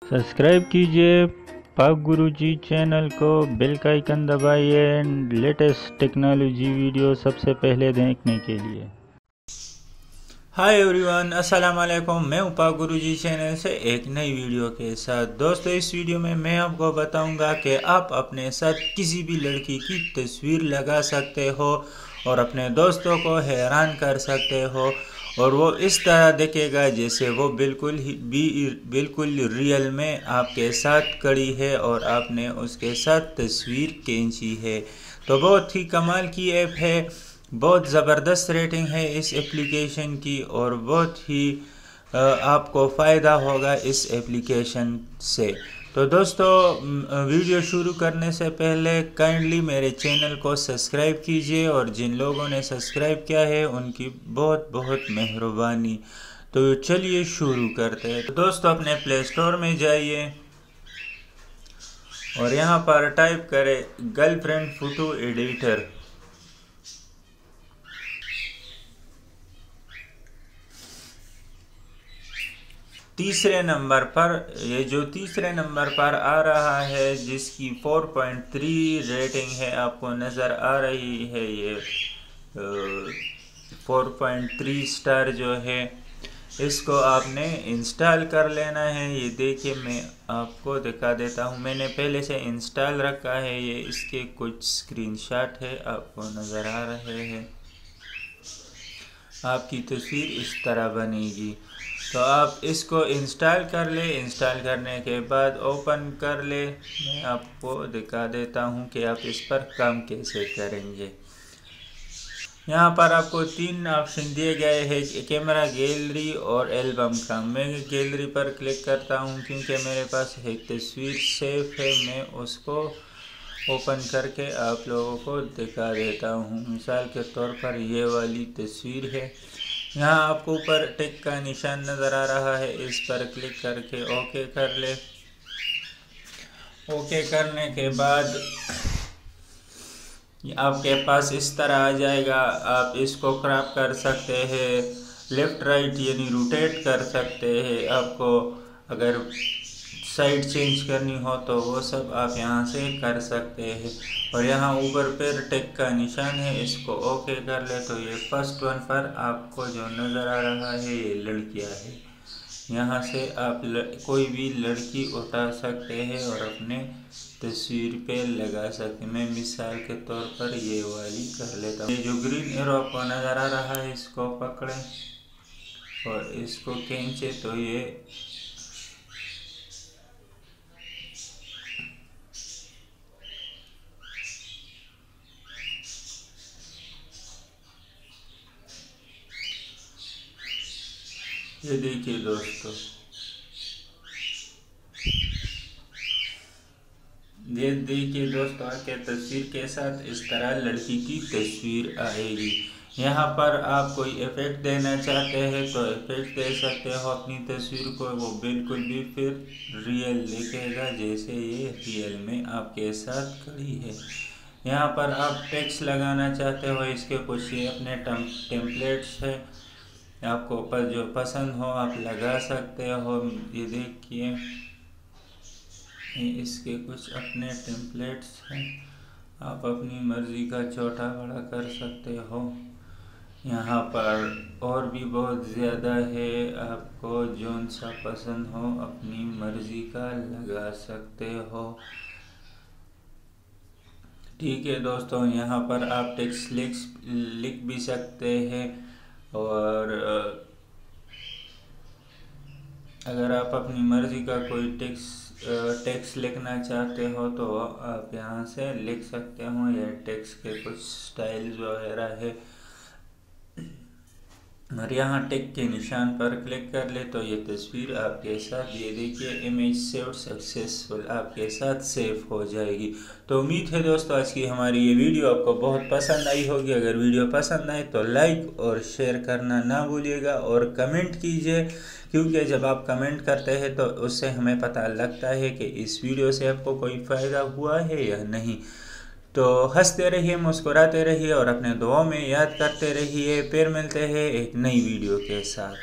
Subscribe कीजिए पाक गुरुजी channel को, बेल का आइकन दबाइए एंड लेटेस्ट टेक्नोलॉजी वीडियो सबसे पहले देखने के लिए। हाय एवरीवन, अस्सलाम वालेकुम। मैं हूं पाक गुरुजी चैनल से एक नई वीडियो के साथ। दोस्तों, इस वीडियो में मैं आपको बताऊंगा कि आप अपने साथ किसी भी लड़की की तस्वीर लगा सकते हो और अपने दोस्तों को हैरान कर सकते हो और वो इस तरह दिखेगा जैसे वो बिल्कुल रियल में आपके साथ खड़ी है और आपने उसके साथ तस्वीर खींची है। तो बहुत ही कमाल की ऐप है, बहुत ज़बरदस्त रेटिंग है इस एप्लीकेशन की और बहुत ही आपको फ़ायदा होगा इस एप्लीकेशन से। तो दोस्तों, वीडियो शुरू करने से पहले काइंडली मेरे चैनल को सब्सक्राइब कीजिए और जिन लोगों ने सब्सक्राइब किया है उनकी बहुत बहुत मेहरबानी। तो चलिए शुरू करते हैं। तो दोस्तों, अपने प्ले स्टोर में जाइए और यहाँ पर टाइप करें गर्लफ्रेंड फ़ोटो एडिटर। तीसरे नंबर पर जो तीसरे नंबर पर आ रहा है जिसकी 4.3 रेटिंग है, आपको नज़र आ रही है ये 4.3 स्टार जो है, इसको आपने इंस्टॉल कर लेना है। ये देखिए, मैं आपको दिखा देता हूँ, मैंने पहले से इंस्टॉल रखा है। ये इसके कुछ स्क्रीनशॉट है, आपको नज़र आ रहे हैं। आपकी तस्वीर इस तरह बनेगी। तो आप इसको इंस्टॉल कर ले। इंस्टॉल करने के बाद ओपन कर ले। मैं आपको दिखा देता हूँ कि आप इस पर काम कैसे करेंगे। यहाँ पर आपको 3 ऑप्शन दिए गए हैं, कैमरा, गैलरी और एल्बम का। मैं गैलरी पर क्लिक करता हूँ क्योंकि मेरे पास एक तस्वीर सेव है। मैं उसको ओपन करके आप लोगों को दिखा देता हूँ। मिसाल के तौर पर ये वाली तस्वीर है। यहाँ आपको ऊपर टिक का निशान नज़र आ रहा है, इस पर क्लिक करके ओके कर ले। ओके करने के बाद आपके पास इस तरह आ जाएगा। आप इसको क्रॉप कर सकते हैं, लेफ़्ट राइट यानी रोटेट कर सकते हैं। आपको अगर साइड चेंज करनी हो तो वो सब आप यहाँ से कर सकते हैं। और यहाँ ऊपर पर टिक का निशान है, इसको ओके कर ले। तो ये फर्स्ट वन पर आपको जो नज़र आ रहा है ये लड़कियाँ है। यहाँ से आप कोई भी लड़की उठा सकते हैं और अपने तस्वीर पे लगा सकते हैं। मैं मिसाल के तौर पर ये वाली कर लेता हूँ। ये जो ग्रीन एरो आपको नज़र आ रहा है, इसको पकड़ें और इसको खींचे तो ये देखिए दोस्तों, ये देखिए दोस्तों, आपके तस्वीर के साथ इस तरह लड़की की तस्वीर आएगी। यहाँ पर आप कोई इफेक्ट देना चाहते हैं तो इफेक्ट दे सकते हो अपनी तस्वीर को, वो बिल्कुल भी फिर रियल दिखेगा जैसे ये रियल में आपके साथ खड़ी है। यहाँ पर आप टेक्स्ट लगाना चाहते हो, इसके कुछ ये अपने टेम्पलेट्स है, आपको जो पसंद हो आप लगा सकते हो। ये देखिए, इसके कुछ अपने टेम्पलेट्स हैं, आप अपनी मर्ज़ी का छोटा बड़ा कर सकते हो। यहाँ पर और भी बहुत ज़्यादा है, आपको जौन सा पसंद हो अपनी मर्ज़ी का लगा सकते हो। ठीक है दोस्तों, यहाँ पर आप टेक्स्ट लिख भी सकते हैं और अगर आप अपनी मर्ज़ी का कोई टेक्स्ट लिखना चाहते हो तो आप यहाँ से लिख सकते हो। या टेक्स्ट के कुछ स्टाइल्स वगैरह है और यहाँ टिक के निशान पर क्लिक कर ले तो ये तस्वीर आपके साथ, ये देखिए, इमेज सेव सक्सेसफुल आपके साथ सेव हो जाएगी। तो उम्मीद है दोस्तों आज की हमारी ये वीडियो आपको बहुत पसंद आई होगी। अगर वीडियो पसंद आए तो लाइक और शेयर करना ना भूलिएगा और कमेंट कीजिए, क्योंकि जब आप कमेंट करते हैं तो उससे हमें पता लगता है कि इस वीडियो से आपको कोई फ़ायदा हुआ है या नहीं। तो हंसते रहिए, मुस्कुराते रहिए और अपने दुआओं में याद करते रहिए। फिर मिलते हैं एक नई वीडियो के साथ।